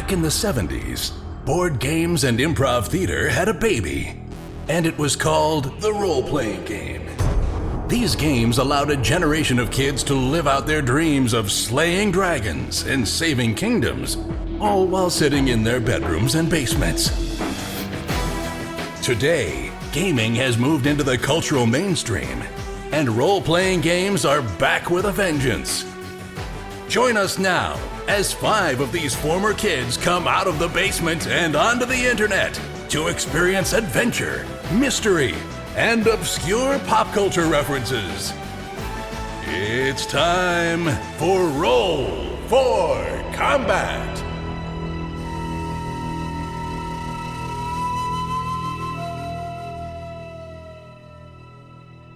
Back in the 70s, board games and improv theater had a baby, and it was called the role-playing game. These games allowed a generation of kids to live out their dreams of slaying dragons and saving kingdoms, all while sitting in their bedrooms and basements. Today, gaming has moved into the cultural mainstream, and role-playing games are back with a vengeance. Join us now as 5 of these former kids come out of the basement and onto the internet to experience adventure, mystery, and obscure pop culture references. It's time for Roll for Combat!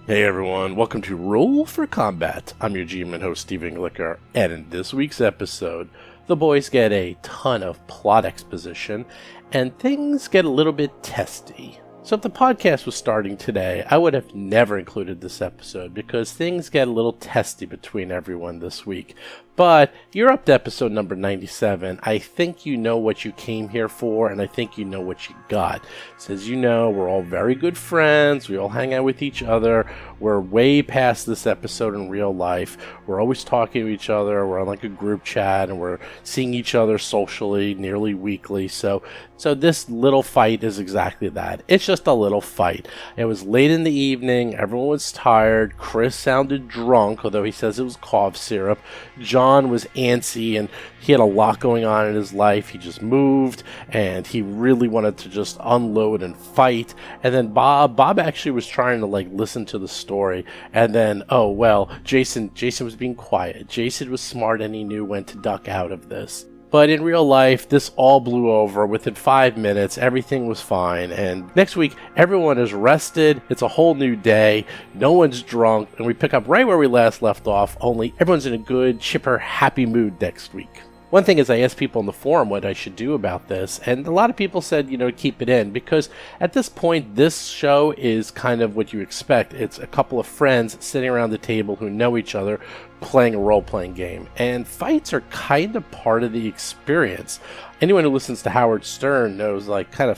Hey everyone, welcome to Roll for Combat. I'm your GM and host, Steve Englicker, and in this week's episode, the boys get a ton of plot exposition, and things get a little bit testy. So if the podcast was starting today, I would have never included this episode because things get a little testy between everyone this week. But you're up to episode number 97. I think you know what you came here for, and I think you know what you got. So as you know, we're all very good friends. We all hang out with each other. We're way past this episode in real life. We're always talking to each other. We're on like a group chat, and we're seeing each other socially nearly weekly. So this little fight is exactly that. It's just a little fight. It was late in the evening. Everyone was tired. Chris sounded drunk, although he says it was cough syrup. John was antsy, and he had a lot going on in his life. He just moved, and he really wanted to just unload and fight. And then Bob actually was trying to like listen to the story. And then, Jason was being quiet. Jason was smart, and he knew when to duck out of this. But in real life, this all blew over. Within 5 minutes, everything was fine. And next week, everyone is rested. It's a whole new day. No one's drunk. And we pick up right where we last left off, only everyone's in a good, chipper, happy mood next week. One thing is I asked people on the forum what I should do about this, and a lot of people said, keep it in, because at this point, this show is kind of what you expect. It's a couple of friends sitting around the table who know each other, playing a role-playing game, and fights are kind of part of the experience. Anyone who listens to Howard Stern knows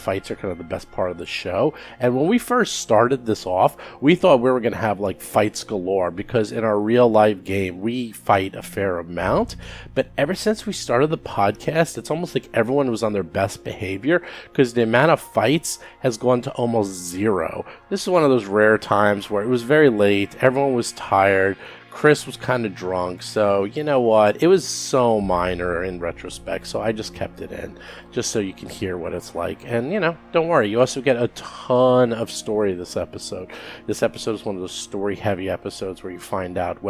fights are kind of the best part of the show. And when we first started this off, we thought we were going to have fights galore, because in our real life game we fight a fair amount. But ever since we started the podcast, it's almost like everyone was on their best behavior, because the amount of fights has gone to almost zero. This is one of those rare times where it was very late, everyone was tired, Chris was kind of drunk, so you know what, it was so minor in retrospect, so I just kept it in, just so you can hear what it's like. And don't worry, you also get a ton of story this episode. This episode is one of those story-heavy episodes where you find out,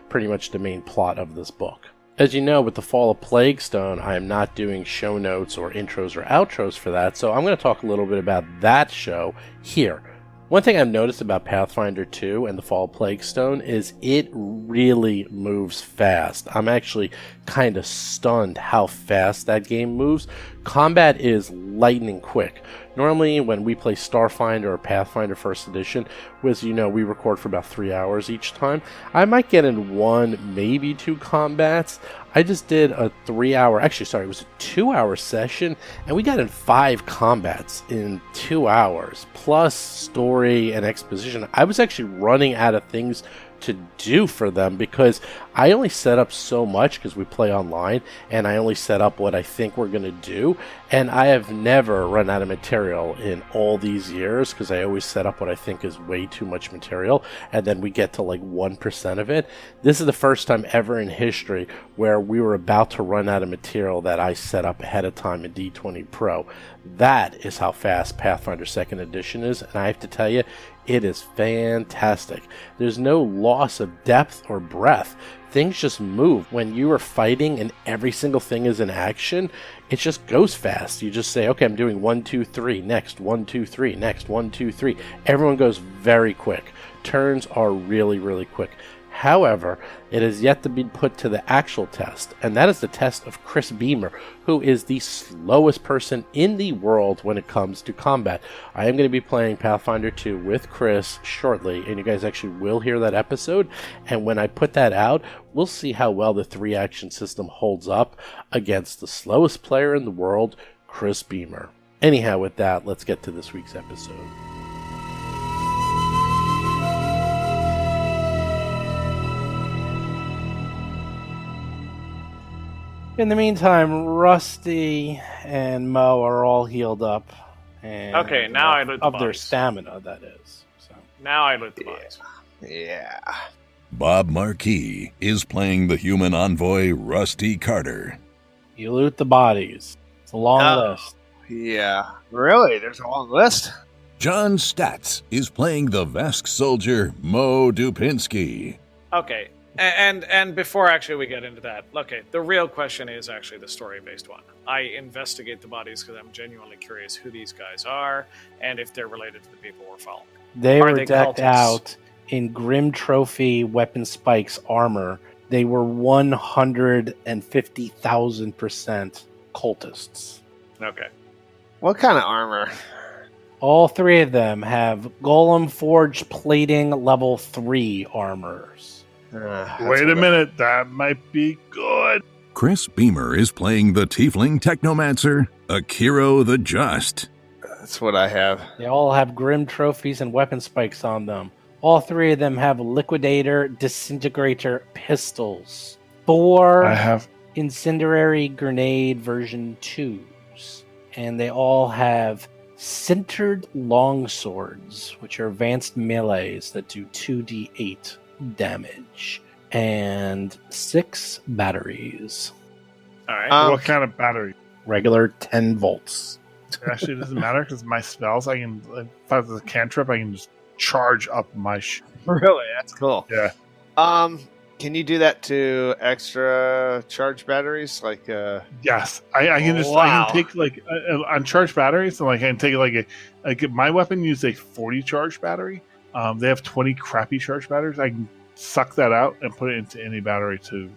pretty much the main plot of this book. As you know, with the Fall of Plaguestone, I am not doing show notes or intros or outros for that, so I'm going to talk a little bit about that show here. One thing I've noticed about Pathfinder 2 and the Fall of Plaguestone is it really moves fast. I'm actually kind of stunned how fast that game moves. Combat is lightning quick. Normally, when we play Starfinder or Pathfinder First Edition, we record for about 3 hours each time. I might get in 1, maybe 2 combats. I just did a 2-hour session, and we got in 5 combats in 2 hours, plus story and exposition. I was actually running out of things to do for them, because I only set up so much because we play online, and I only set up what I think we're going to do, and I have never run out of material in all these years, because I always set up what I think is way too much material, and then we get to 1% of it. This is the first time ever in history where we were about to run out of material that I set up ahead of time in D20 Pro. That is how fast Pathfinder 2nd Edition is, and I have to tell you, it is fantastic. There's no loss of depth or breadth. Things just move. When you are fighting and every single thing is in action, it just goes fast. You just say, okay, I'm doing 1, 2, 3, next, 1, 2, 3, next, 1, 2, 3. Everyone goes very quick. Turns are really, really quick. However, it is yet to be put to the actual test, and that is the test of Chris Beamer, who is the slowest person in the world when it comes to combat. I am going to be playing Pathfinder 2 with Chris shortly, and you guys actually will hear that episode, and when I put that out, we'll see how well the 3-action system holds up against the slowest player in the world, Chris Beamer. Anyhow, with that, let's get to this week's episode. In the meantime, Rusty and Mo are all healed up. And Okay, now I loot the of their bodies. stamina, that is. So. Now I loot the bodies. Yeah. Bob Marquis is playing the human envoy Rusty Carter. You loot the bodies. It's a long Oh. list. Yeah. Really? There's a long list? John Statz is playing the Vesk soldier Mo Dupinsky. Okay, and before actually we get into that, okay, the real question is actually the story-based one. I investigate the bodies because I'm genuinely curious who these guys are and if they're related to the people we're following. They Are were they decked cultists? out in Grim Trophy Weapon Spikes armor. They were 150,000% cultists. Okay. What kind of armor? All three of them have Golem Forged Plating Level 3 armors. Wait a minute, that might be good. Chris Beamer is playing the tiefling technomancer Akiro the Just. That's what I have. They all have Grim Trophies and Weapon Spikes on them. All three of them have Liquidator, Disintegrator pistols. 4 I have. Incendiary Grenade version 2s. And they all have Centered Longswords, which are advanced melees that do 2d8 damage. And 6 batteries. All right. What kind of battery? Regular 10 volts. Actually, it doesn't matter because my spells, I can, if I have a cantrip, I can just charge up my Really? That's cool. Yeah. Can you do that to extra charge batteries? Like, Yes, I can just I can take like on charged batteries. So like I can take like my weapon used a 40 charge battery. They have 20 crappy charge batteries. I can suck that out and put it into any battery to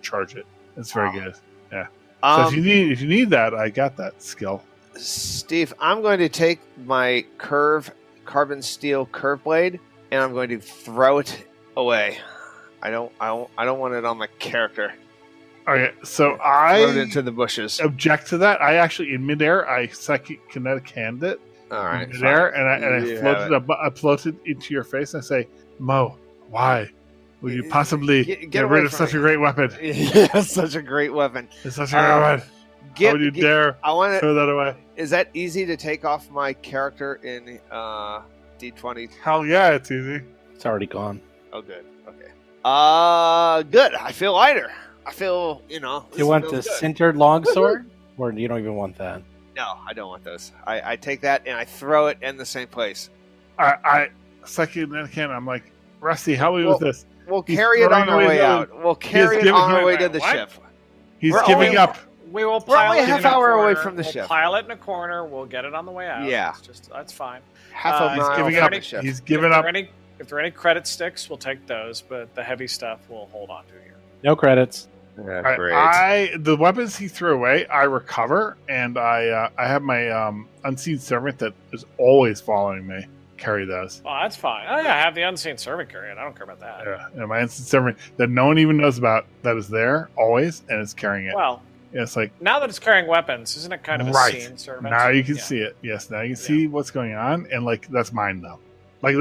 charge it. It's very good. Yeah. So if you need that, I got that skill. Steve, I'm going to take my carbon steel curve blade and I'm going to throw it away. I don't want it on my character. Okay, so Throw it I into the bushes. object to that. I actually in midair I psychic kinetic hand it All right. in midair and You I floated into your face and I say, Mo, why would you possibly get away rid of from such me. a great weapon? Yeah, such a great weapon. It's such a great weapon. How would you dare I want to. throw that away? Is that easy to take off my character in D20? Hell yeah, it's easy. It's already gone. Oh, good. Okay. Good. I feel lighter. I feel, You this want feels the good. Centered Longsword? Or you don't even want that? No, I don't want those. I take that and I throw it in the same place. I psychic kinetic hand. I'm like, Rusty, how are we Well, with this? We'll He's carry it throwing on our away way the- out. We'll carry it giving on our away- way to the what? ship. He's We're giving only- up. We will We're pile only it half in a hour away corner. from the we'll ship. Pile it in a corner. We'll get it on the way out. Yeah. It's just that's fine. Half a He's mile Giving from up. the ship. He's giving up. If there are any credit sticks, we'll take those. But the heavy stuff we'll hold on to here. No credits. Yeah, great. The weapons he threw away, I recover, and I have my unseen servant that is always following me. Carry those. Oh, that's fine. Oh yeah, I have the unseen servant carry it. I don't care about that. Yeah, and my unseen servant that no one even knows about that is there always and is carrying it. Well, Yeah, it's like now that it's carrying weapons, isn't it kind of a right seen servant? now you can Yeah. see it. Yes, now you can see what's going on, and like that's mine though. Like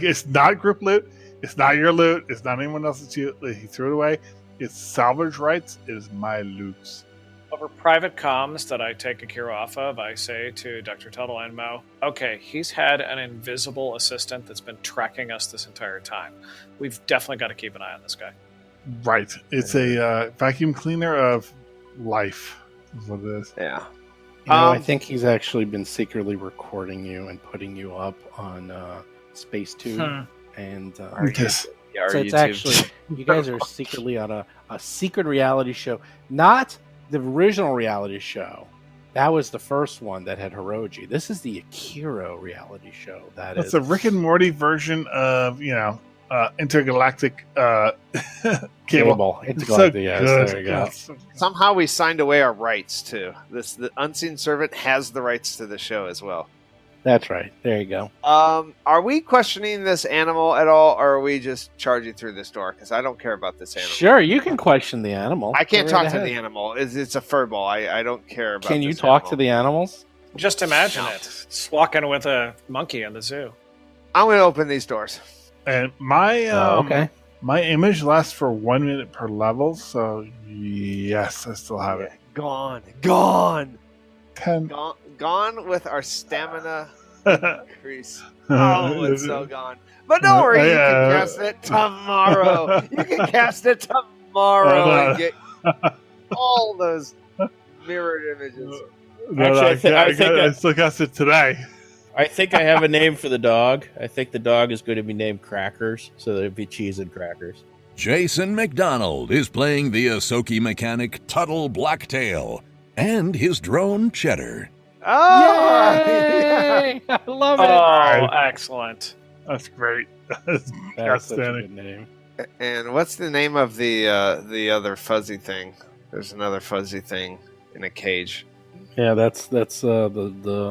it's not group loot. It's not your loot. It's not anyone else's loot. He threw it away. It's salvage rights. It is my loot. Over private comms that I take Akira off of, I say to Dr. Tuttle and Mo, okay, he's had an invisible assistant that's been tracking us this entire time. We've definitely got to keep an eye on this guy. Right. It's a vacuum cleaner of life. Is what it is. Yeah. I think he's actually been secretly recording you and putting you up on Space Tube. And Yes. Yeah, so it's actually, you guys are secretly on a secret reality show. Not the original reality show. That was the first one that had Hiroji. This is the Akira reality show. It's a Rick and Morty version of intergalactic cable. It's So yes, good. there you go. Somehow we signed away our rights too. The unseen servant has the rights to the show as well. That's right. There you go. Are we questioning this animal at all, or are we just charging through this door? Because I don't care about this animal. Sure, you can question the animal. I can't Go talk right to ahead. the animal. It's a furball. I don't care about. Can you this talk animal. to the animals? Just imagine No. it. Just walking with a monkey in the zoo. I'm going to open these doors. And my Okay. my image lasts for 1 minute per level, so yes, I still have it. Gone. 10. Gone with our stamina increase. Oh, it's so gone. But don't worry, you can cast it tomorrow. You can cast it tomorrow and get all those mirrored images. Actually, I think I still cast it today. I think I have a name for the dog. I think the dog is going to be named Crackers, so there'll be cheese and crackers. Jason McDonald is playing the Ahsoki mechanic Tuttle Blacktail and his drone Cheddar. Oh, Yay! I love it. Oh, excellent. That's great. That's That's such a outstanding. good name. and what's the name of the other fuzzy thing? There's another fuzzy thing in a cage. Yeah, that's the.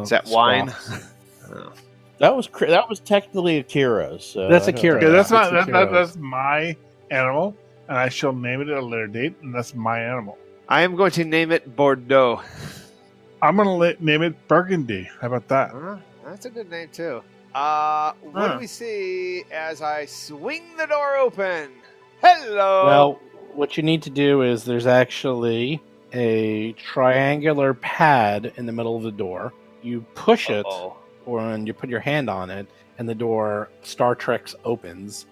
Is that wine? squawks. Oh. That was technically Akira's. So That's I don't Akira. know. Okay, that's That's that's Akiro's. my animal, and I shall name it at a later date, and that's my animal. I am going to name it Bordeaux. I'm gonna name it Burgundy. How about that? That's a good name too. What do we see as I swing the door open? Hello. Well, what you need to do is there's actually a triangular pad in the middle of the door. You push it, and you put your hand on it, and the door Star Trek opens.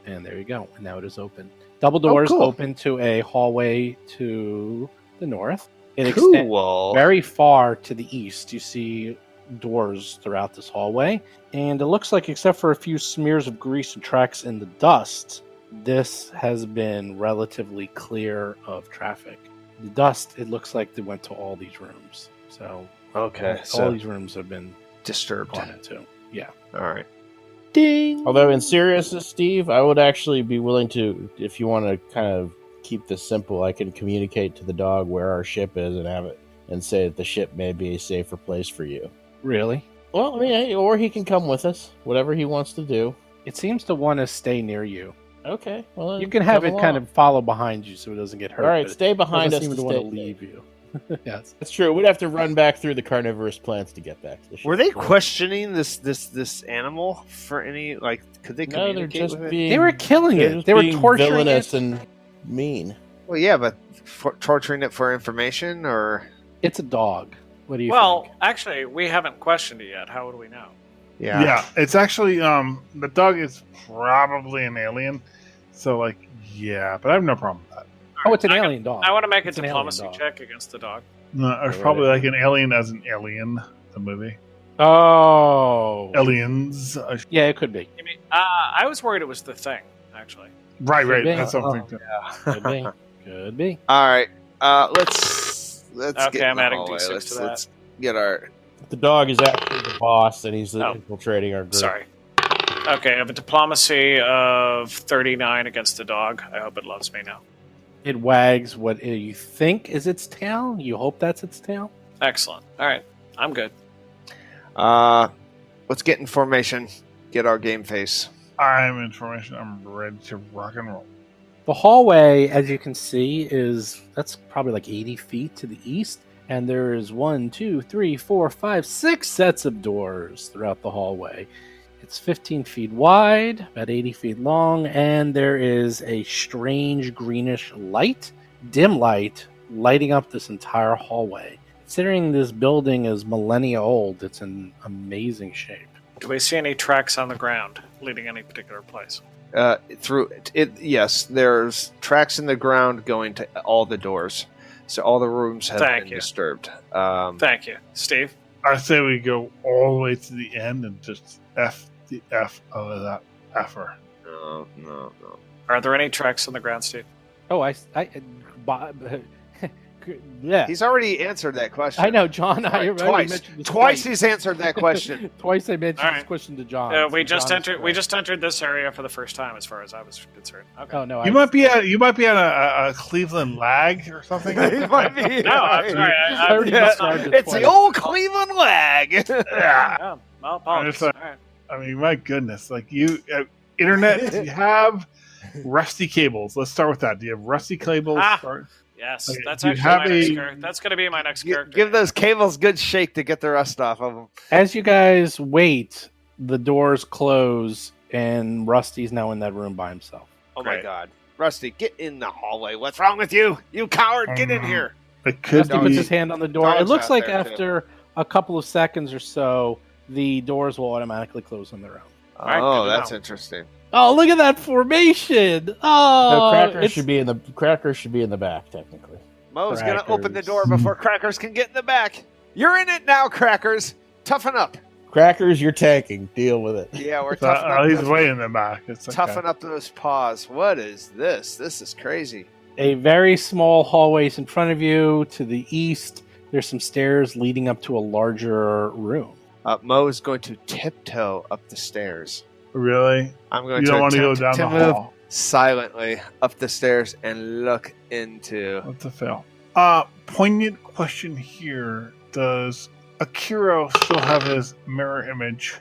And there you go. And now it is open. Double doors cool. open to a hallway to the north. It extends Cool. very far to the east. You see doors throughout this hallway, and it looks like, except for a few smears of grease and tracks in the dust, this has been relatively clear of traffic. The dust, it looks like they went to all these rooms. So Okay. all So these rooms have been disturbed. gone into. Yeah. All right. Ding. Although, in seriousness, Steve, I would actually be willing to, if you want to kind of keep this simple, I can communicate to the dog where our ship is and have it, and say that the ship may be a safer place for you. Really? Well, I mean, or he can come with us, whatever he wants to do. It seems to want to stay near you. Okay, well, then You can have come it kind along. of follow behind you so it doesn't get hurt. All right, but stay it behind doesn't us. seem To to stay. want to leave you. Yes. That's true. We'd have to run back through the carnivorous plants to get back to the ship. Were they questioning this animal for any could they No, they're communicate just with it? being. They were killing they're it. just They were being torturing villainous it. and mean. Well, yeah, but for torturing it for information or It's a dog. What do you Well, think? actually, we haven't questioned it yet. How would we know? Yeah, it's actually the dog is probably an alien, so yeah, but I have no problem with that. Oh, it's an I can- alien dog. I want to make a It's an alien diplomacy dog. check against the dog. No, there's probably like an alien as an alien, the movie. Oh. Aliens. Yeah, it could be. You mean, I was worried it was the thing, actually. Right. Could be. That's something. Could be. Could be. All right. Let's Okay, get in I'm the adding hallway. D6 to that. Let's get our The dog is actually the boss, and he's Oh. infiltrating our group. Sorry. Okay, I have a diplomacy of 39 against the dog. I hope it loves me now. It wags what you think is its tail. You hope that's its tail. Excellent. All right, I'm good. let's get in formation. Get our game face. I'm in formation. I'm ready to rock and roll. The hallway, as you can see, that's probably like 80 feet to the east, and there is 1, 2, 3, 4, 5, 6 sets of doors throughout the hallway. It's 15 feet wide, about 80 feet long, and there is a strange greenish light, dim light, lighting up this entire hallway. Considering this building is millennia old, it's in amazing shape. Do we see any tracks on the ground leading any particular place? Through it, yes. There's tracks in the ground going to all the doors, so all the rooms have Thank been you. disturbed. Thank you. Steve? I say we go all the way to the end and just F the F of that effer. No. Are there any tracks on the ground, Steve? Oh, Yeah. He's already answered that question. I know, John. I already Twice. mentioned this Twice he's answered that question. Twice I mentioned All this right. question to John. We so just John is entered. We correct. just entered this area for the first time, as far as I was concerned. Okay. Oh no, You might be on a Cleveland lag or something. He might be. No, I'm sorry. I already Yeah, described it it's twice. the old Cleveland lag. Yeah. Yeah, well, apologies. All All right. I mean, my goodness, like internet, you have rusty cables. Let's start with that. Do you have rusty cables? Yes, Okay, that's do you actually have my next a- character. That's going to be my next character. Give those cables good shake to get the rust off of them. As you guys wait, the doors close, and Rusty's now in that room by himself. Oh my Great. God, Rusty, get in the hallway. What's wrong with you? You coward! Get in here. It could Rusty puts be. his hand on the door. It Dog's looks out like there, too. after a couple of seconds or so, the doors will automatically close on their own. right, Oh, good to that's know. interesting. Oh, look at that formation! Oh, Uh, it's- Crackers should be in the back, technically. Mo's gonna open the Crackers. door before Crackers can get in the back. You're in it now, Crackers. Toughen up. Crackers, you're tanking. Deal with it. Yeah, we're So, toughening up. he's those- way in the back. It's okay. Toughen up those paws. What is this? This is crazy. A very small hallway is in front of you. To the east, there's some stairs leading up to a larger room. Mo is going to tiptoe up the stairs. Really? I'm going You to don't want to go attempt down to the move hall. silently up the stairs and look into. That's a fail. Poignant question here. Does Akiro still have his mirror image?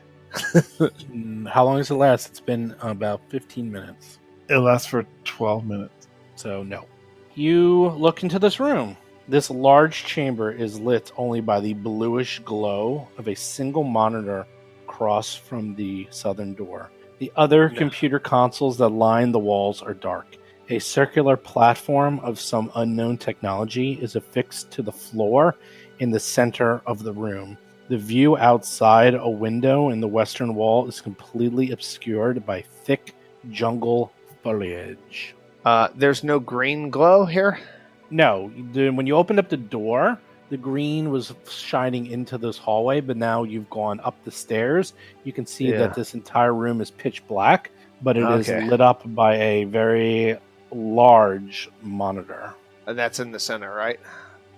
How long does it last? It's been about 15 minutes. It lasts for 12 minutes. So, no. You look into this room. This large chamber is lit only by the bluish glow of a single monitor across from the southern door. The other computer consoles that line the walls are dark. A circular platform of some unknown technology is affixed to the floor in the center of the room. The view outside a window in the western wall is completely obscured by thick jungle foliage. There's no green glow here. No, when you opened up the door, the green was shining into this hallway, but now you've gone up the stairs. You can see Yeah. that this entire room is pitch black, but it is Okay. lit up by a very large monitor. And that's in the center, right?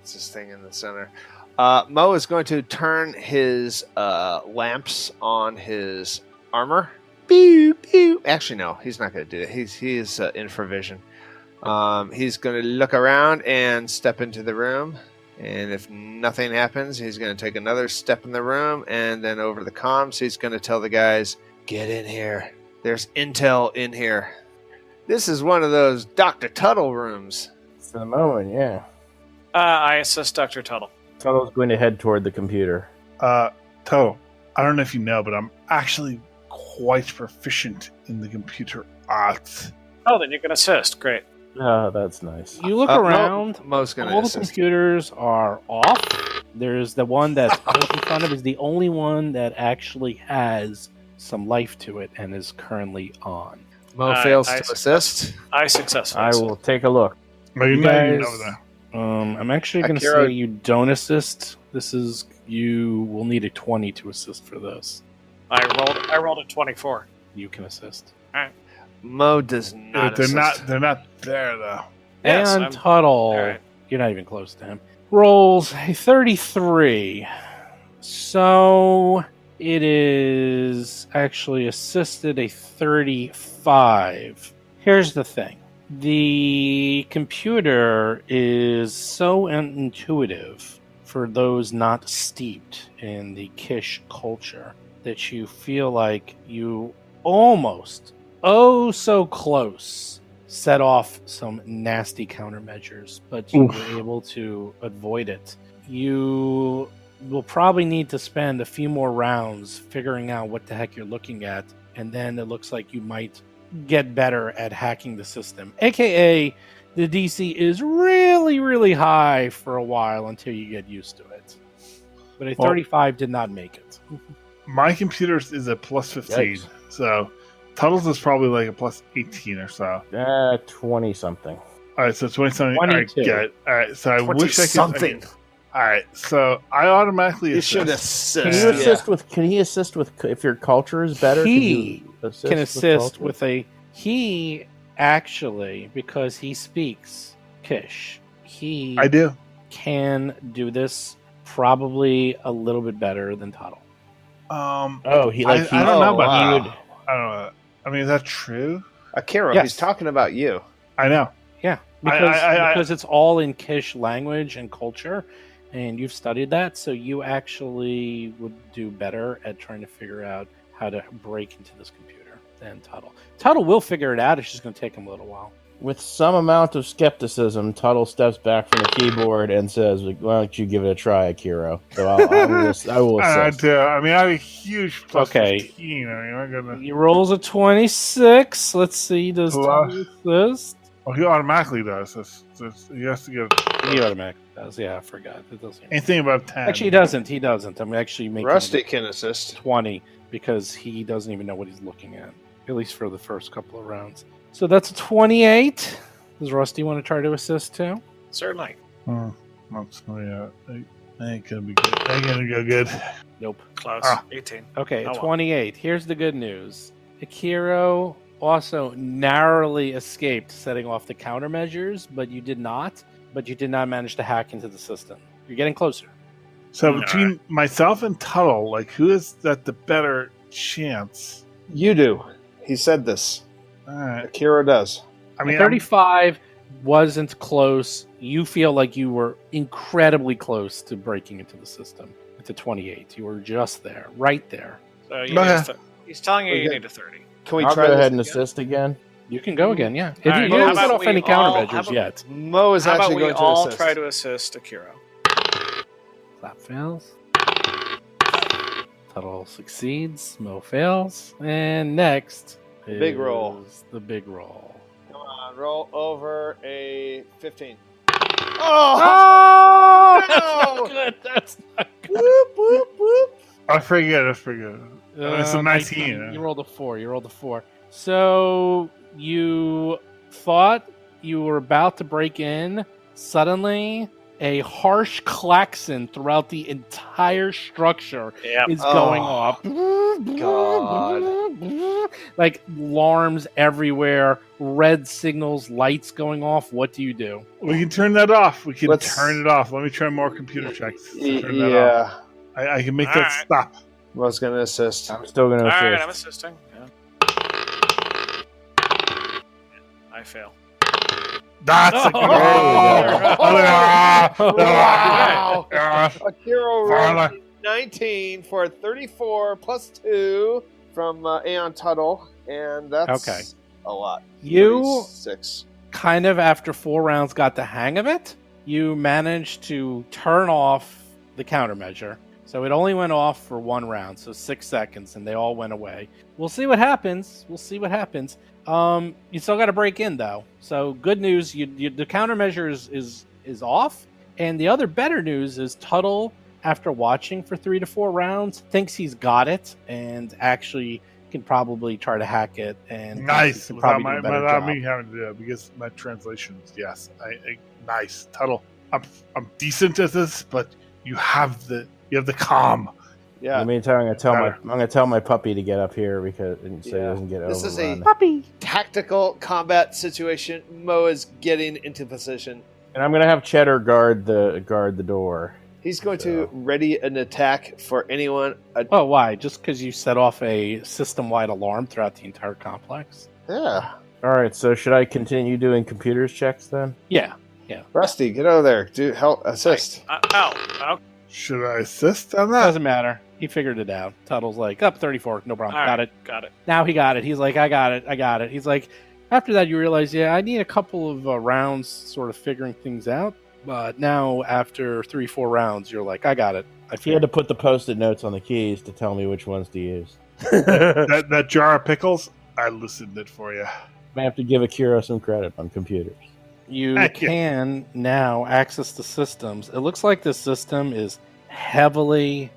It's this thing in the center. Mo is going to turn his lamps on his armor. Pew, pew. Actually, no, he's not going to do it. He is infravision. He's going to look around and step into the room. And if nothing happens, he's going to take another step in the room. And then over the comms, he's going to tell the guys, get in here. There's intel in here. This is one of those Dr. Tuttle rooms. For the moment, yeah. I assist Dr. Tuttle. Tuttle's going to head toward the computer. Toto, I don't know if you know, but I'm actually quite proficient in the computer arts. Oh, then you can assist. Great. Oh, that's nice. You look around. Mo's going to All the assist. computers are off. There's the one that's right in front of is the only one that actually has some life to it and is currently on. Mo fails to assist. I successfully I assist. will take a look. Are you You not even guys- over there? I'm actually going to Akira- say you don't assist. You will need a 20 to assist for this. I rolled a 24. You can assist. Mo does not They're assist. not there though. Yes, and I'm- Tuttle, all right. you're not even close to him, rolls a 33. So it is actually assisted a 35. Here's the thing. The computer is so intuitive for those not steeped in the Kish culture that you feel like you almost, oh so close, set off some nasty countermeasures, but you were able to avoid it. You will probably need to spend a few more rounds figuring out what the heck you're looking at, and then it looks like you might get better at hacking the system. AKA, the DC is really, really high for a while until you get used to it. But a Well- 35 did not make it. My computer is a plus 15, Yikes. so Tuttle's is probably like a plus 18 or so. 20 something. All right, so 20 something. All right, 22. get it. All right, so I 20 wish I could. something. All right, so I automatically You should assist. assist. Can you assist with? Can he assist with if your culture is better? He can assist culture? with a he actually, because he speaks Kish. I do. can do this probably a little bit better than Tuttle. I don't know about that. I don't know. I mean, is that true? Akira, Yes. he's talking about you. I know. Yeah, because it's all in Kish language and culture, and you've studied that, so you actually would do better at trying to figure out how to break into this computer than Tuttle. Tuttle will figure it out. It's just going to take him a little while. With some amount of skepticism, Tuttle steps back from the keyboard and says, "Why don't you give it a try, Akira?" So I will assist. I mean, I have a huge plus Okay. 15. I mean, I'm gonna. He rolls a 26. Let's see. Does Plus- Tuttle assist? Well, he automatically does. He has to get He automatically does. Yeah, I forgot. It doesn't. anything above 10. Actually, he doesn't. He doesn't. I'm actually making Rusty it can assist. 20 because he doesn't even know what he's looking at least for the first couple of rounds. So that's a 28. Does Rusty want to try to assist too? Certainly. That's, yeah, I ain't gonna be good. I ain't gonna go good. Nope. Close. 18. Okay, Oh, well. 28. Here's the good news. Akiro also narrowly escaped setting off the countermeasures, but you did not. But you did not manage to hack into the system. You're getting closer. So between myself and Tuttle, like, who is that the better chance? You do. He said this. All right. Akira does. I mean, 35 wasn't close. You feel like you were incredibly close to breaking into the system. It's a 28. You were just there, right there. So you need he's telling you you need a 30. Can we I'll try go this add an again? assist again. You can go again, yeah. All right, You how didn't about set off we any all- how countermeasures about- yet. Mo is How about actually we going to all assist. try to assist Akira? Clap fails. Tuttle succeeds. Mo fails. And next is Big roll. the big roll. Come on, roll over a 15. Oh! no! That's not good. That's not good. Whoop, whoop, whoop. That's pretty good. That's pretty good. It's a 19. You rolled a 4. You rolled a 4. So you thought you were about to break in. Suddenly, a harsh klaxon throughout the entire structure Yep. is going Oh, off. God. Like alarms everywhere, red signals, lights going off. What do you do? We can turn that off. We can Let's- turn it off. Let me try more computer checks. to turn that off. Yeah. I can make All that right. stop. Mo's going to assist. I'm still going All to right, assist. I'm assisting. Yeah. I fail. That's a Oh, good there you go. Wow. Ah, Akira Farla. rolled 19 for 34 plus 2 from Aeon Tuttle, and that's Okay. a lot. You 36. kind of, after 4 rounds, got the hang of it. You managed to turn off the countermeasure. So it only went off for 1 round, so 6 seconds, and they all went away. We'll see what happens. You still got to break in, though. So good news, the countermeasure is off. And the other better news is Tuttle, after watching for 3 to 4 rounds, thinks he's got it and actually can probably try to hack it. And Nice. can Without, probably do a better without job. me having to do that, because my translations, yes. Nice. Tuttle. I'm decent at this, but you have the calm. Yeah. In the meantime, I'm gonna tell my puppy to get up here so he doesn't get This is overrun. a Puppy. tactical combat situation. Mo is getting into position. And I'm gonna have Cheddar guard the door. He's going to ready an attack for anyone. Oh, why? Just because you set off a system-wide alarm throughout the entire complex? Yeah. All right, so should I continue doing computers checks then? Yeah. Rusty, get over there. Do help assist. Ow. Should I assist on that? Doesn't matter. He figured it out. Tuttle's like, up 34, no problem. All Got right, it. Got it. Now he got it. He's like, I got it. He's like, after that, you realize, I need a couple of rounds sort of figuring things out. But now, after 3-4 rounds, you're like, I got it. He had to put the post-it notes on the keys to tell me which ones to use. that jar of pickles, I listened it for you. I have to give Akira some credit on computers. You Thank you. can now access the systems. It looks like this system is heavily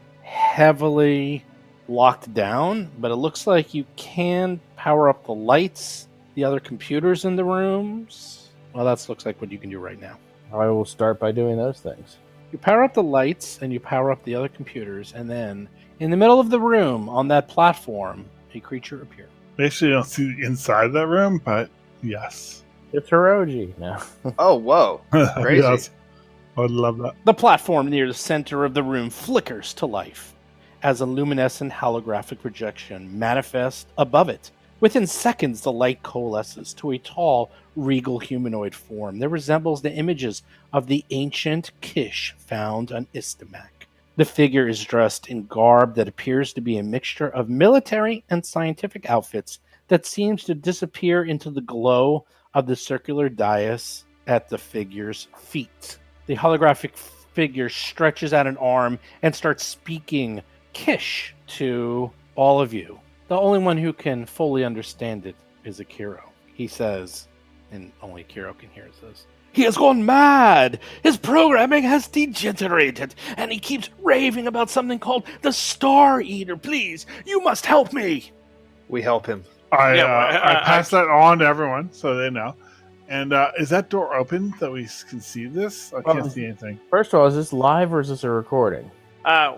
locked down, but it looks like you can power up the lights, the other computers in the rooms. Well, that looks like what you can do right now. I will start by doing those things. You power up the lights and you power up the other computers, and then in the middle of the room on that platform, a creature appears. Basically, don't see the inside that room, but yes. It's Hiroji now. Oh, whoa. Crazy. Yes. I would love that. The platform near the center of the room flickers to life as a luminescent holographic projection manifests above it. Within seconds, the light coalesces to a tall, regal humanoid form that resembles the images of the ancient Kish found on Istamak. The figure is dressed in garb that appears to be a mixture of military and scientific outfits that seems to disappear into the glow of the circular dais at the figure's feet. The holographic figure stretches out an arm and starts speaking Kish to all of you. The only one who can fully understand it is Akiro. He says, and only Akiro can hear this, "He has gone mad! His programming has degenerated, and he keeps raving about something called the Star Eater. Please, you must help me!" We help him. I pass that on to everyone so they know. And is that door open that we can see this? I can't see anything. First of all, is this live or is this a recording?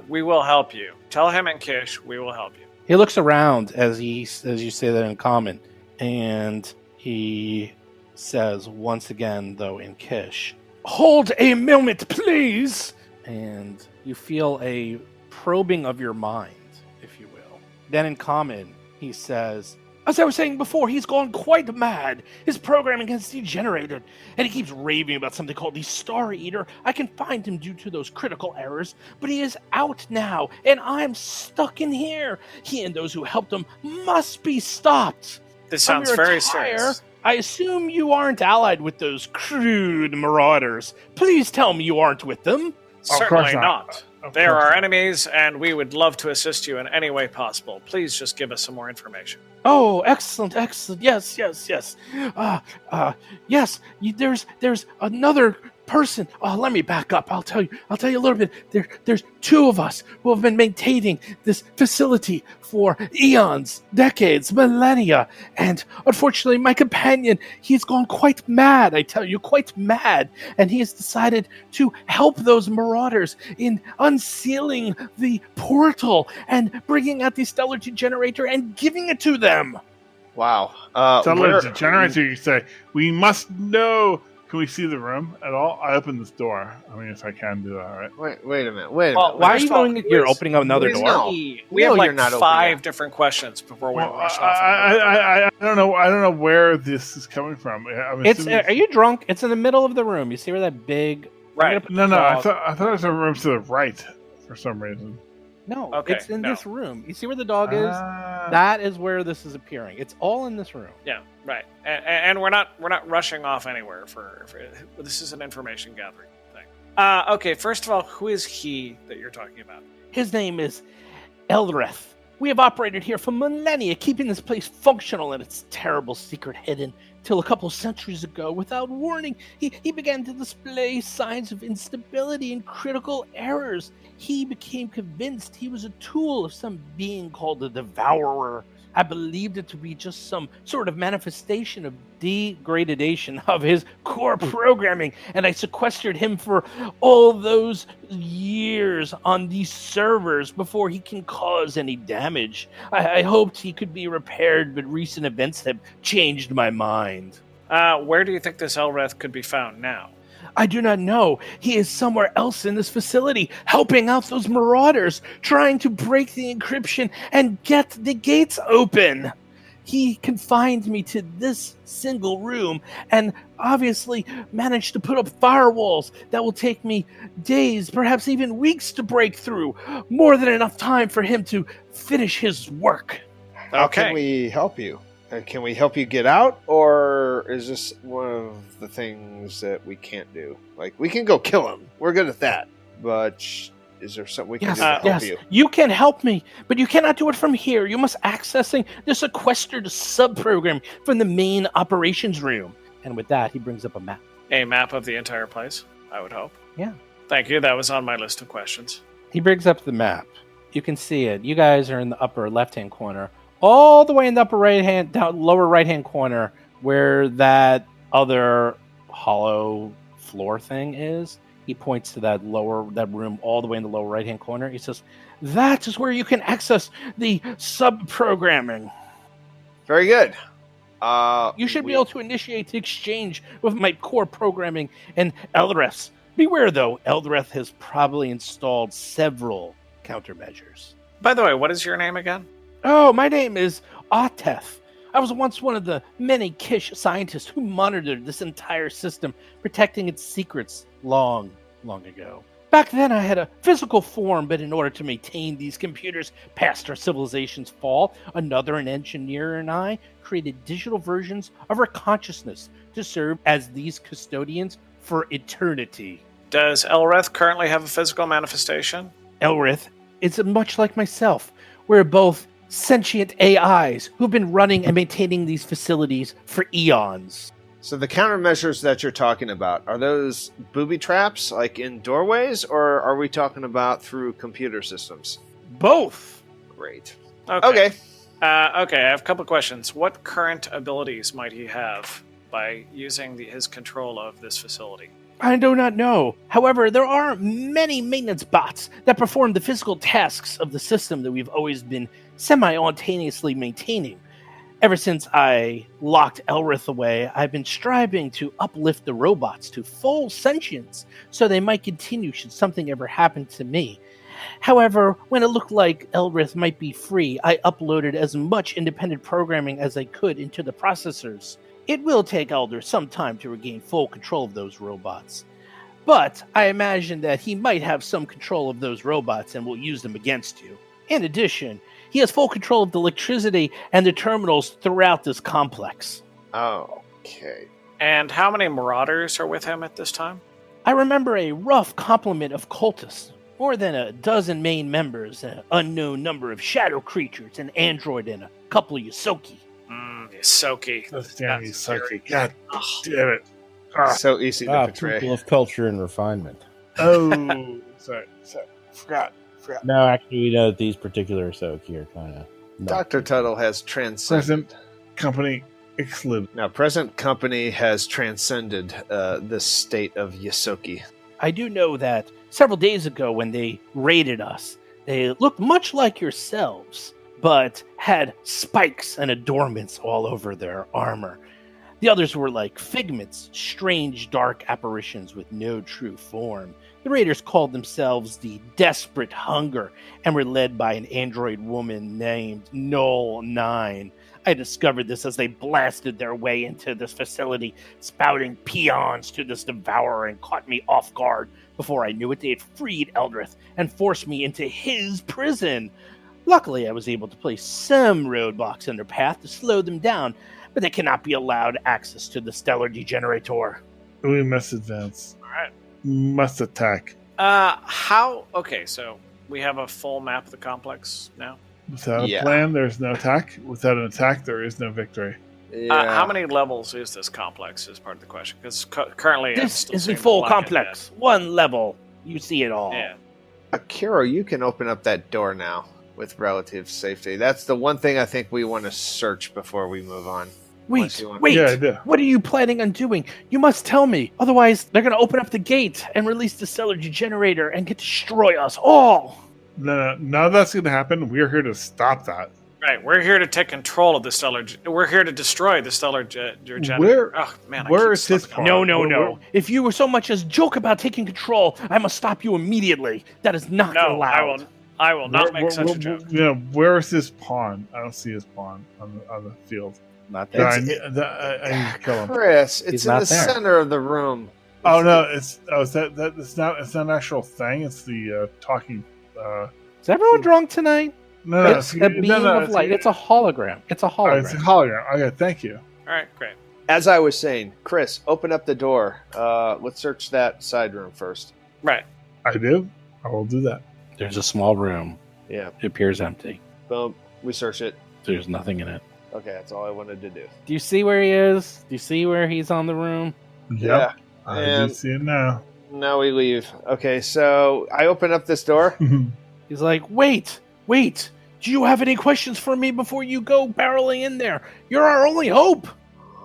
We will help you. Tell him and Kish, we will help you. He looks around as you say that in common, and he says once again, though in Kish, "Hold a moment, please!" And you feel a probing of your mind, if you will. Then in common, he says, "As I was saying before, he's gone quite mad. His programming has degenerated, and he keeps raving about something called the Star Eater. I can find him due to those critical errors, but he is out now, and I'm stuck in here. He and those who helped him must be stopped." This sounds very serious. I assume you aren't allied with those crude marauders. Please tell me you aren't with them. Certainly not. They are our enemies, and we would love to assist you in any way possible. Please just give us some more information. Oh, excellent. Yes. Yes. There's another person. Oh, let me back up. I'll tell you a little bit. There's two of us who have been maintaining this facility for eons, decades, millennia, and unfortunately, my companion, he's gone quite mad. I tell you, quite mad, and he has decided to help those marauders in unsealing the portal and bringing out the stellar degenerator and giving it to them. Wow. Stellar degenerator, you say. We must know. Can we see the room at all? I opened this door. I mean, if I can do that, right? Wait a minute. Why are you doing it? You're opening up another door? No. We have like not 5 different questions before we rush off. I don't know. I don't know where this is coming from. Are you drunk? It's in the middle of the room. You see where that big... Right. No. I thought it was a room to the right for some reason. No, Okay, it's in this room. You see where the dog is? That is where this is appearing. It's all in this room. Yeah, right. And we're not rushing off anywhere for this is an information gathering thing. Okay, first of all, who is he that you're talking about? His name is Elreth. We have operated here for millennia, keeping this place functional and its terrible secret hidden, till a couple centuries ago, without warning, he began to display signs of instability and critical errors. He became convinced he was a tool of some being called the Devourer. I believed it to be just some sort of manifestation of degradation of his core programming, and I sequestered him for all those years on these servers before he can cause any damage. I hoped he could be repaired, but recent events have changed my mind. Where do you think this Elreth could be found now? I do not know. He is somewhere else in this facility, helping out those marauders, trying to break the encryption and get the gates open. He confined me to this single room and obviously managed to put up firewalls that will take me days, perhaps even weeks to break through. More than enough time for him to finish his work. How can we help you? Can we help you get out, or is this one of the things that we can't do? Like, we can go kill him. We're good at that. But is there something we can do to help you? You can help me, but you cannot do it from here. You must accessing the sequestered sub-program from the main operations room. And with that, he brings up a map. A map of the entire place, I would hope. Yeah. Thank you. That was on my list of questions. He brings up the map. You can see it. You guys are in the upper left-hand corner. All the way in the lower right-hand corner, where that other hollow floor thing is, he points to that room all the way in the lower right-hand corner. He says, "That is where you can access the sub-programming." Very good. You should be able to initiate the exchange with my core programming and Elref's Beware, though, Eldreth has probably installed several countermeasures. By the way, what is your name again? Oh, my name is Ateth. I was once one of the many Kish scientists who monitored this entire system, protecting its secrets long, long ago. Back then, I had a physical form, but in order to maintain these computers past our civilization's fall, another an engineer and I created digital versions of our consciousness to serve as these custodians for eternity. Does Elrith currently have a physical manifestation? Elrith is much like myself. We're both sentient AIs who've been running and maintaining these facilities for eons. So the countermeasures that you're talking about, are those booby traps, like in doorways, or are we talking about through computer systems? Both. Great. Okay. I have a couple of questions. What current abilities might he have by using his control of this facility? I do not know. However, there are many maintenance bots that perform the physical tasks of the system that we've always been simultaneously maintaining. Ever since I locked Elrith away, I've been striving to uplift the robots to full sentience so they might continue should something ever happen to me. However, when it looked like Elrith might be free, I uploaded as much independent programming as I could into the processors. It will take Elder some time to regain full control of those robots. But I imagine that he might have some control of those robots and will use them against you. In addition, he has full control of the electricity and the terminals throughout this complex. Oh, okay. And how many marauders are with him at this time? I remember a rough complement of cultists, more than a dozen main members, an unknown number of shadow creatures, an android, and a couple of Yosoki. Yosoki. That's damn That's Yosoki. very- God damn it. Ah. So easy to betray. People of culture and refinement. Oh, sorry. Forgot. No, actually, we know that these particular Soki are kind of... Dr. Tuttle has transcended. Present company exclude. Now, present company has transcended this state of Yosoki. I do know that several days ago when they raided us, they looked much like yourselves, but had spikes and adornments all over their armor. The others were like figments, strange dark apparitions with no true form. The raiders called themselves the Desperate Hunger and were led by an android woman named Null 9. I discovered this as they blasted their way into this facility, spouting peons to this devourer, and caught me off guard. Before I knew it, they had freed Eldrith and forced me into his prison. Luckily, I was able to place some roadblocks in their path to slow them down, but they cannot be allowed access to the Stellar Degenerator. We must advance. All right. Must attack. Okay, so we have a full map of the complex now. Without a plan, there's no attack. Without an attack, there is no victory. Yeah. How many levels is this complex is part of the question? Because currently This is the full complex. One level. You see it all. Yeah. Akira, you can open up that door now with relative safety. That's the one thing I think we want to search before we move on. Wait, Yeah, I do. what are you planning on doing? You must tell me. Otherwise, they're going to open up the gate and release the Stellar Degenerator and destroy us all. No, none of that's going to happen. We're here to stop that. Right, we're here to take control of the stellar. We're here to destroy the stellar generator. Oh man, where is his part? No. If you were so much as joke about taking control, I must stop you immediately. That is not allowed. I will not make such a joke. Where is his pawn? I don't see his pawn on the field. Not Yeah, there. I need to kill him. Chris, it's He's in not the there. center of the room. Oh no, it's not an actual thing. It's the talking. Is everyone drunk tonight? No, It's a beam of light. It's a hologram. It's a Oh, hologram. it's a hologram. Okay, thank you. All right, great. As I was saying, Chris, open up the door. Let's search that side room first. Right. I do. I will do that. There's a small room. Yeah. It appears empty. Boom. We search it. There's nothing in it. Okay, that's all I wanted to do. Do you see where he is? Do you see where he's on the room? Yep. I And- do see it now. Now we leave. Okay, so I open up this door. He's like, wait. Do you have any questions for me before you go barreling in there? You're our only hope.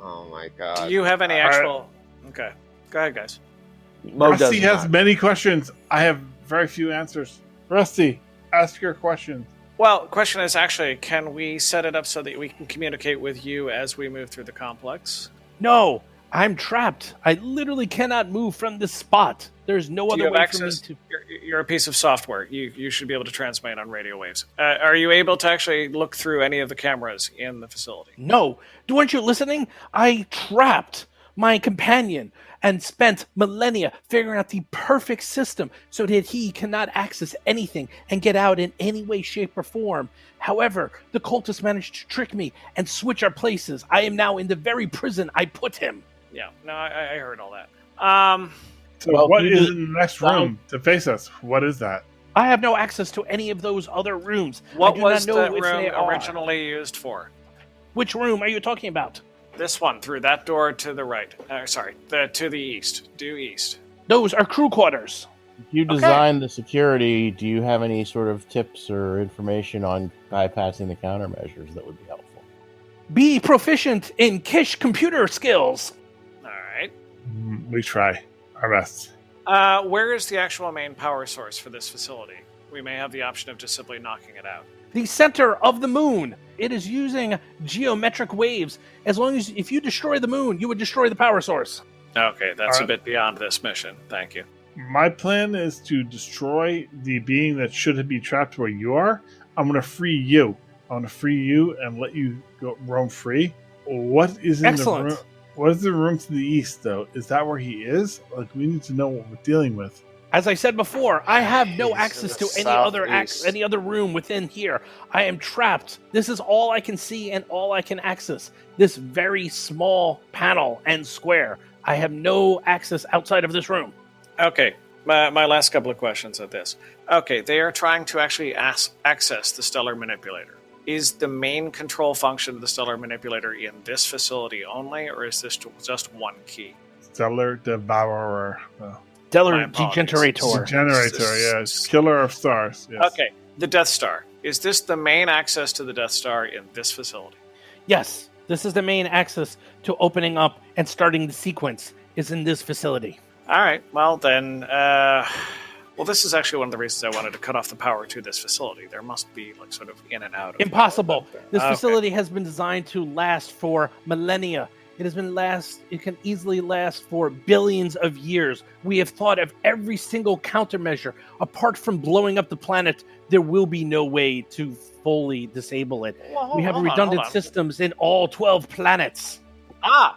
Oh my god. Do you have any actual? Okay, go ahead, guys. Mo does Rusty has not. many questions. I have very few answers. Rusty, ask your questions. Well, the question is actually, can we set it up so that we can communicate with you as we move through the complex? No, I'm trapped. I literally cannot move from this spot. There's no Do other you have way access? for me to... You're a piece of software. You should be able to transmit on radio waves. Are you able to actually look through any of the cameras in the facility? No. Weren't you listening? I trapped my companion and spent millennia figuring out the perfect system so that he cannot access anything and get out in any way, shape, or form. However, the cultists managed to trick me and switch our places. I am now in the very prison I put him. Yeah, no, I heard all that. So Well, what you is just- in the next room to face us? What is that? I have no access to any of those other rooms. What I do was not know the if room they are. originally used for? Which room are you talking about? This one, through that door to the right. To the east. Due east. Those are crew quarters. If you design the security, do you have any sort of tips or information on bypassing the countermeasures that would be helpful? Be proficient in Kish computer skills. All right. We try our best. Where is the actual main power source for this facility? We may have the option of just simply knocking it out. The center of the moon. It is using geometric waves. As long as if you destroy the moon, you would destroy the power source. Okay, that's All a right. bit beyond this mission. Thank you. My plan is to destroy the being that should be trapped where you are. I'm going to free you. I'm going to free you and let you go roam free. What is in Excellent. the room? What is the room to the east, though? Is that where he is? Like, we need to know what we're dealing with. As I said before, I have no He's access in to the any other room within here. I am trapped. This is all I can see and all I can access. This very small panel and square. I have no access outside of this room. Okay, my last couple of questions at this. Okay, they are trying to actually access the Stellar Manipulator. Is the main control function of the Stellar Manipulator in this facility only, or is this just one key? Stellar Devourer. Stellar My apologies. Degenerator. Generator, yes. Killer of stars. Yes. Okay, the Death Star. Is this the main access to the Death Star in this facility? Yes, this is the main access to opening up and starting the sequence is in this facility. All right, well then, this is actually one of the reasons I wanted to cut off the power to this facility. There must be like sort of in and out. Of Impossible. power back there. This Okay. facility has been designed to last for millennia. It can easily last for billions of years. We have thought of every single countermeasure. Apart from blowing up the planet, there will be no way to fully disable it. Well, We have hold on, redundant hold on. systems in all 12 planets.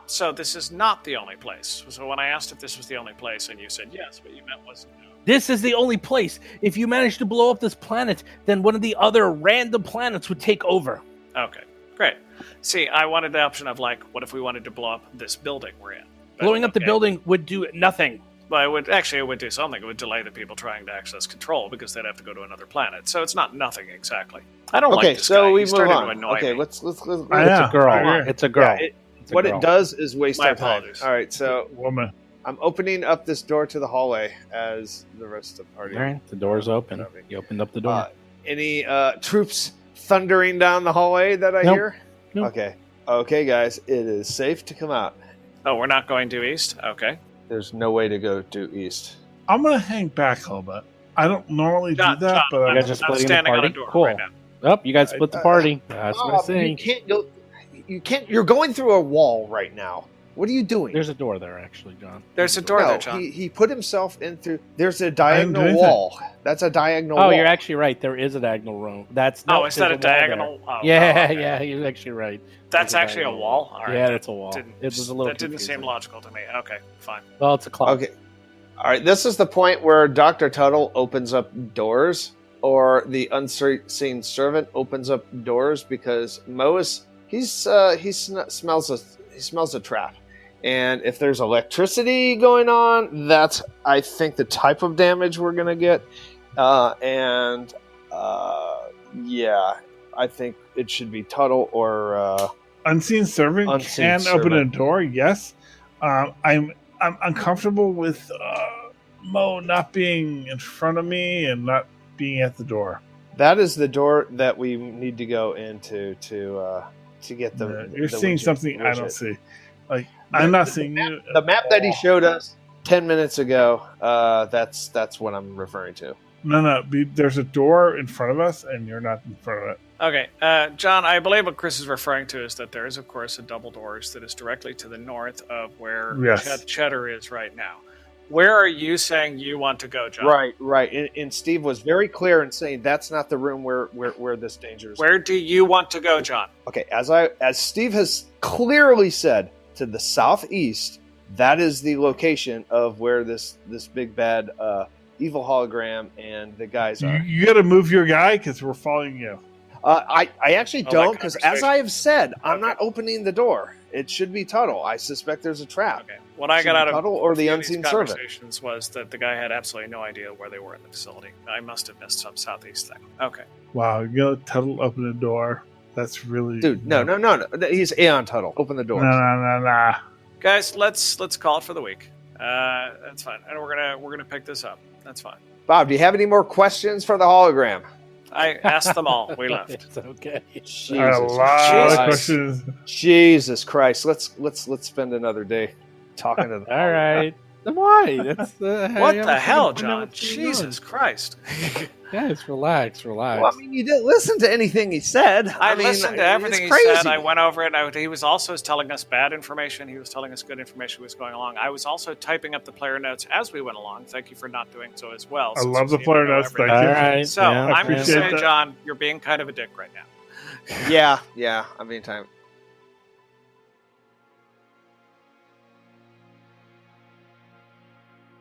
So this is not the only place. So when I asked if this was the only place, and you said yes, what you meant was no. This is the only place. If you manage to blow up this planet, then one of the other random planets would take over. Okay, great. See, I wanted the option of like, what if we wanted to blow up this building we're in? But, Blowing up the okay. building would do nothing. But it would do something. It would delay the people trying to access control because they'd have to go to another planet. So it's not nothing exactly. I don't Okay, like this so guy. we He's move starting to on. annoy Okay, me. let's I It's know, a girl. I agree. It's a girl. Yeah, It's a what girl. it does is waste My our time. apologies. All right, so Woman. I'm opening up this door to the hallway as the rest of the party. All right, the door's open. You opened up the door. Any troops thundering down the hallway that I Nope. hear? Nope. Okay, guys, it is safe to come out. Oh, we're not going due east? Okay. There's no way to go due east. I'm going to hang back a little bit. I don't normally John, do that, but You I'm, guys I'm just I'm splitting the standing on a party? door Cool. right now. Oh, you guys split the party. That's what I You say. can't go. You can't. You're going through a wall right now. What are you doing? There's a door there, actually, John. There's a door no, there, John. he put himself in through. There's a didn't do diagonal anything. wall. That's a diagonal Oh, wall. you're actually right. There is a diagonal room. That's Oh, no, is that a there's wall there. diagonal? Oh, Yeah, okay. yeah, you're actually right. That's There's a actually a diagonal wall? All right. Yeah, that's a wall. Didn't, It was a little that didn't seem confusing. logical to me. Okay, fine. Well, it's a clock. Okay. All right. This is the point where Dr. Tuttle opens up doors, or the unseen servant opens up doors, because Mo is smells a trap. And if there's electricity going on, that's, I think, the type of damage we're going to get. Yeah, I think it should be Tuttle or... Unseen servant Unseen can open a servant. door, yes. I'm uncomfortable with Mo not being in front of me and not being at the door. that is the door that we need to go into to get the... You're the seeing widget- something I don't widget. see. Like, I'm not seeing you. The map that he showed us 10 minutes ago, that's what I'm referring to. No. There's a door in front of us, and you're not in front of it. Okay, John, I believe what Chris is referring to is that there is, of course, a double doors that is directly to the north of where Yes. Cheddar is right now. Where are you saying you want to go, John? Right. And Steve was very clear in saying that's not the room where this danger is. Where do you want to go, John? Okay, as Steve has clearly said, to the southeast, that is the location of where this big bad evil hologram and the guys are. You got to move your guy because we're following you. I actually don't, because as conversation. I have said, I'm not opening the door. It should be Tuttle. I suspect there's a trap. Okay. What I Should got be out of Tuttle or the a few of unseen these servant. conversations was that the guy had absolutely no idea where they were in the facility. I must have missed some southeast thing. Okay. Wow, you got Tuttle open the door. That's really Dude, no. He's Aeon Tuttle. Open the door. No. Guys, let's call it for the week. That's fine. And we're gonna pick this up. That's fine. Bob, do you have any more questions for the hologram? I asked them all. We left. It's okay. I had a lot of Jesus. questions. Jesus Christ. Let's spend another day talking to them. All right. Then why? That's What the hell, John? Jesus Christ. Guys, relax. Well, I mean, you didn't listen to anything he said. I mean, listened to everything he it's crazy. said. I went over it. He was also telling us bad information. He was telling us good information was going along. I was also typing up the player notes as we went along. Thank you for not doing so as well. I since love you the seem to player know notes. Thank everything. you. All right. So yeah. I'm going to say, that. John, you're being kind of a dick right now. Yeah, I'm being time.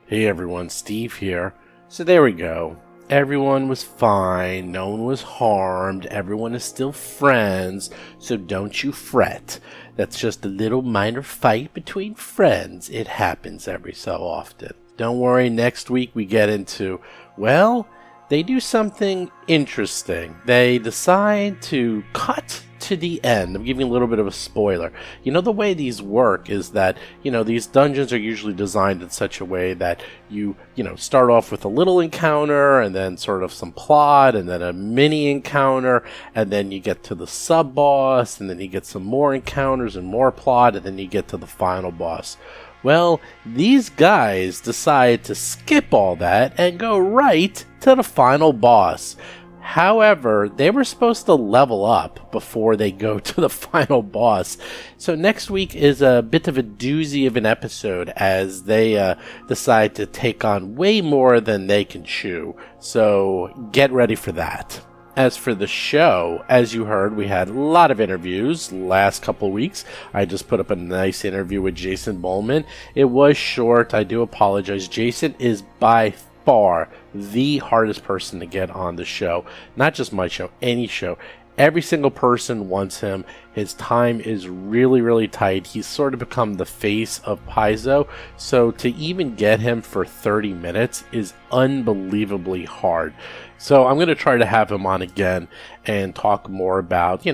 Hey everyone, Steve here. So there we go. Everyone was fine, no one was harmed, everyone is still friends, so don't you fret. That's just a little minor fight between friends. It happens every so often. Don't worry, next week we get into, well, they do something interesting. They decide to cut to the end. I'm giving a little bit of a spoiler. You know, the way these work is that, these dungeons are usually designed in such a way that you start off with a little encounter and then sort of some plot and then a mini encounter and then you get to the sub-boss and then you get some more encounters and more plot and then you get to the final boss. Well, these guys decide to skip all that and go right to the final boss. However, they were supposed to level up before they go to the final boss. So next week is a bit of a doozy of an episode as they decide to take on way more than they can chew. So get ready for that. As for the show, as you heard, we had a lot of interviews last couple weeks. I just put up a nice interview with Jason Bowman. It was short. I do apologize. Jason is by far the hardest person to get on the show. Not just my show, any show. Every single person wants him. His time is really, really tight. He's sort of become the face of Paizo. So to even get him for 30 minutes is unbelievably hard. So I'm going to try to have him on again and talk more about,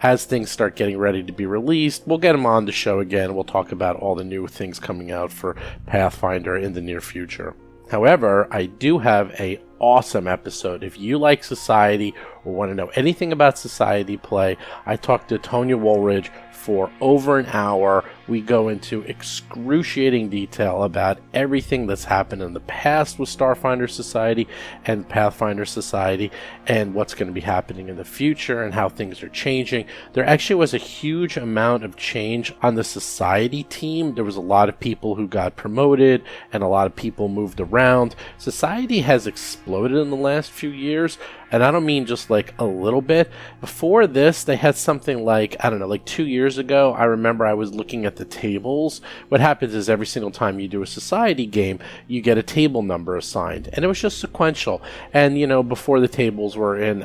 as things start getting ready to be released, we'll get him on the show again. We'll talk about all the new things coming out for Pathfinder in the near future. However, I do have an awesome episode. If you like Society or want to know anything about Society play, I talked to Tonya Woolridge for over an hour. We go into excruciating detail about everything that's happened in the past with Starfinder Society and Pathfinder Society and what's going to be happening in the future and how things are changing. There actually was a huge amount of change on the Society team. There was a lot of people who got promoted and a lot of people moved around. Society has exploded in the last few years, and I don't mean just like a little bit. Before this, they had something like, 2 years ago, I remember I was looking at the tables. What happens is every single time you do a Society game, you get a table number assigned, and it was just sequential. And, before the tables were in,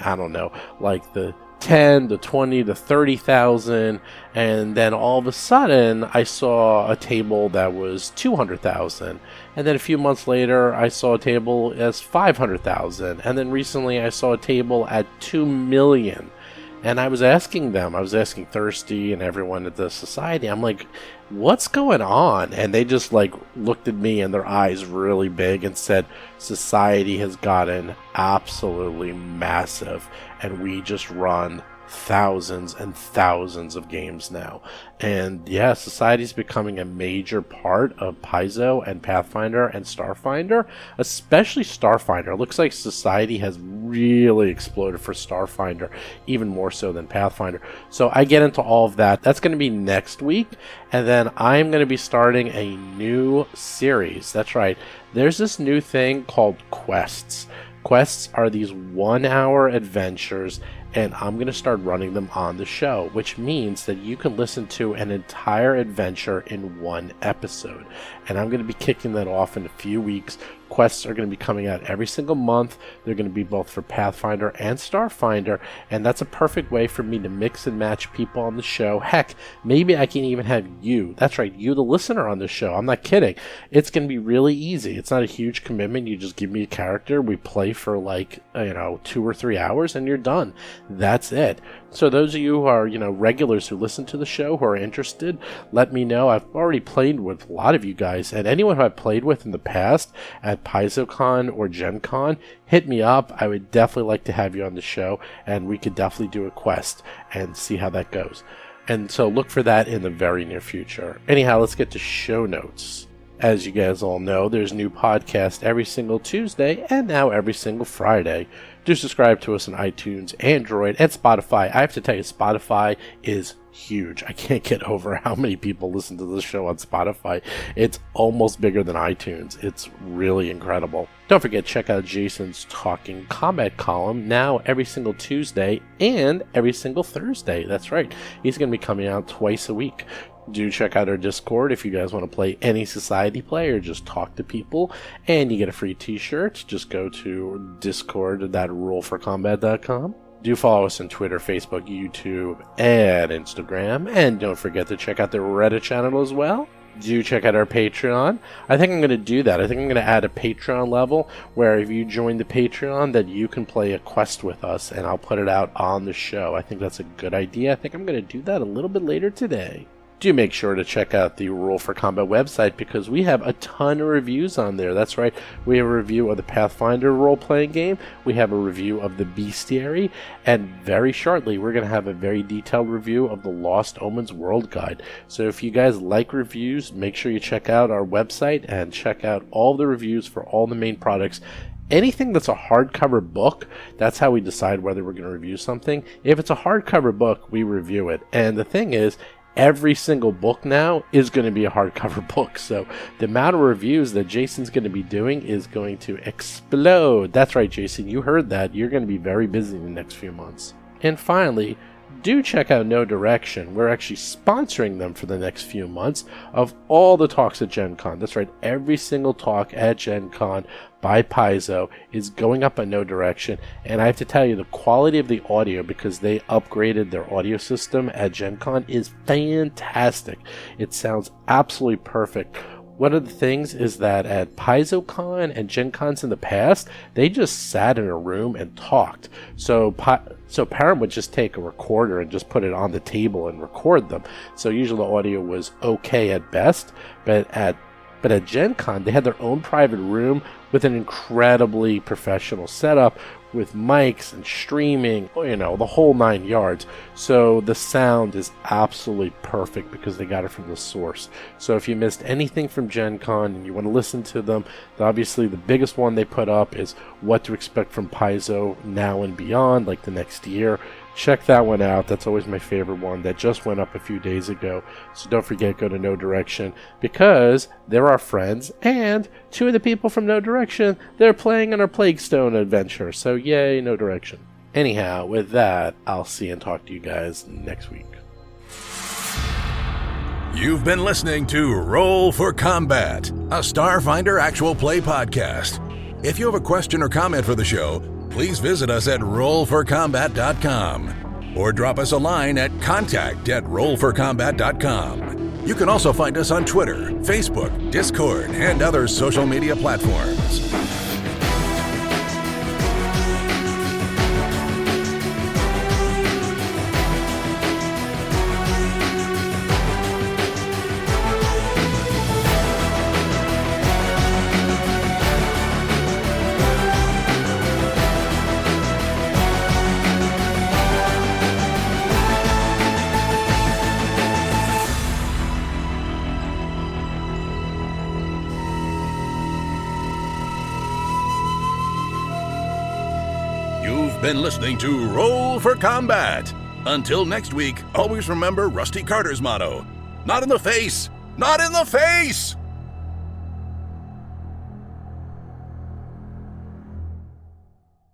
like the 10 to 20 to 30,000, and then all of a sudden I saw a table that was 200,000, and then a few months later I saw a table as 500,000, and then recently I saw a table at 2 million. And I was asking Thirsty and everyone at the Society, I'm like, what's going on? And they just looked at me and their eyes really big and said, Society has gotten absolutely massive, and we just run thousands and thousands of games now. And yeah, Society's becoming a major part of Paizo and Pathfinder and Starfinder, especially Starfinder. It looks like Society has really exploded for Starfinder, even more so than Pathfinder. So I get into all of that. That's going to be next week. And then I'm going to be starting a new series. That's right. There's this new thing called quests. Quests are these 1-hour adventures, and I'm going to start running them on the show, which means that you can listen to an entire adventure in one episode. And I'm going to be kicking that off in a few weeks. Quests are going to be coming out every single month. They're going to be both for Pathfinder and Starfinder, and that's a perfect way for me to mix and match people on the show. Heck, maybe I can even have you, that's right, you the listener on the show. I'm not kidding. It's going to be really easy. It's not a huge commitment. You just give me a character, we play for 2 or 3 hours, and you're done. That's it. So those of you who are, regulars who listen to the show, who are interested, let me know. I've already played with a lot of you guys, and anyone who I've played with in the past at PaizoCon or Gen Con, hit me up. I would definitely like to have you on the show, and we could definitely do a quest and see how that goes. And so look for that in the very near future. Anyhow, let's get to show notes. As you guys all know, there's a new podcast every single Tuesday and now every single Friday. Do subscribe to us on iTunes, Android, and Spotify. I have to tell you, Spotify is huge. I can't get over how many people listen to this show on Spotify. It's almost bigger than iTunes. It's really incredible. Don't forget, check out Jason's Talking Combat column now every single Tuesday and every single Thursday. That's right. He's going to be coming out twice a week. Do check out our Discord if you guys want to play any Society play or just talk to people, and you get a free t-shirt. Just go to discord.rollforcombat.com. Do follow us on Twitter, Facebook, YouTube, and Instagram, and don't forget to check out the Reddit channel as well. Do check out our Patreon. I think I'm going to do that. I think I'm going to add a Patreon level where if you join the Patreon, that you can play a quest with us, and I'll put it out on the show. I think that's a good idea. I think I'm going to do that a little bit later today. Do make sure to check out the Roll for Combat website because we have a ton of reviews on there. That's right. We have a review of the Pathfinder role-playing game. We have a review of the Bestiary. And very shortly, we're going to have a very detailed review of the Lost Omens World Guide. So if you guys like reviews, make sure you check out our website and check out all the reviews for all the main products. Anything that's a hardcover book, that's how we decide whether we're going to review something. If it's a hardcover book, we review it. And the thing is, every single book now is going to be a hardcover book. So the amount of reviews that Jason's going to be doing is going to explode. That's right, Jason. You heard that. You're going to be very busy in the next few months. And finally, do check out No Direction. We're actually sponsoring them for the next few months of all the talks at Gen Con. That's right. Every single talk at Gen Con by Paizo is going up on No Direction, and I have to tell you, the quality of the audio, because they upgraded their audio system at Gen Con, is fantastic. It sounds absolutely perfect. One of the things is that at PaizoCon and Gen Cons in the past, they just sat in a room and talked. So Param would just take a recorder and just put it on the table and record them. So usually the audio was okay at best, but at Gen Con, they had their own private room with an incredibly professional setup with mics and streaming, the whole 9 yards. So the sound is absolutely perfect because they got it from the source. So if you missed anything from Gen Con and you want to listen to them, obviously the biggest one they put up is what to expect from Paizo now and beyond, like the next year. Check that one out. That's always my favorite one. That just went up a few days ago. So don't forget, go to No Direction because they're our friends. And 2 of the people from No Direction, they're playing in our Plaguestone adventure. So yay, No Direction. Anyhow, with that, I'll see and talk to you guys next week. You've been listening to Roll for Combat, a Starfinder actual play podcast. If you have a question or comment for the show, please visit us at rollforcombat.com or drop us a line at contact@rollforcombat.com. You can also find us on Twitter, Facebook, Discord, and other social media platforms. been listening to Roll for Combat. Until next week, always remember Rusty Carter's motto: not in the face, not in the face!